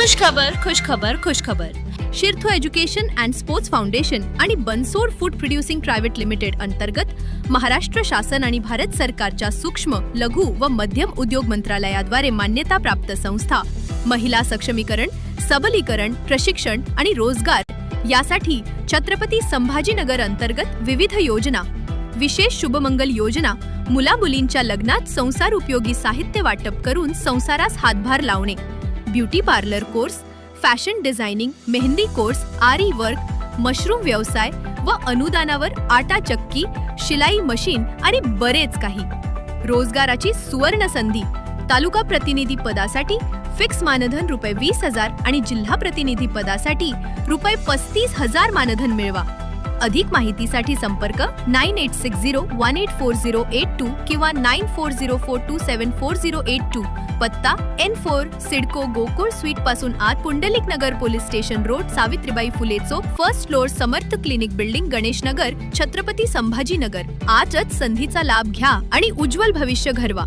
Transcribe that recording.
खुशखबर. शिर्थो education and sports foundation आणि Bansod food producing private limited अंतर्गत महाराष्ट्र शासन आणि भारत सरकारच्या सूक्ष्म, लघु व मध्यम उद्योग मंत्रालयाद्वारे मान्यता प्राप्त संस्था महिला सक्षमीकरण, सबलीकरण, प्रशिक्षण आणि रोजगार यासाठी छत्रपती संभाजीनगर अंतर्गत विविध योजना, विशेष शुभमंगल योजना, मुला-मुलींच्या लग्नात संसार उपयोगी साहित्य वाटप करून संसारास हातभार लावणे, beauty parlour course, fashion designing, mehndi course, आरी वर्क, मशरूम व्यवसाय व अनुदानावर आटा चक्की, शिलाई मशीन आणि बरेच काही. रोजगाराची सुवर्ण संधी. तालुका प्रतिनिधी पदासाठी फिक्स मानधन रुपये 20,000 आणि जिल्हा प्रतिनिधी पदासाठी रुपये 35,000 मानधन मिळवा. अधिक माहितीसाठी संपर्क 9860184082 किंवा 9404274082. पत्ता N4 सिडको गोकुळ स्वीट पासून आत पुंडलिक नगर police station road, Savitribai Phule चौक, फर्स्ट फ्लोअर, समर्थ क्लिनिक बिल्डिंग, गणेश नगर, छत्रपती संभाजीनगर. आजच संधीचा लाभ घ्या आणि उज्ज्वल भविष्य घडवा.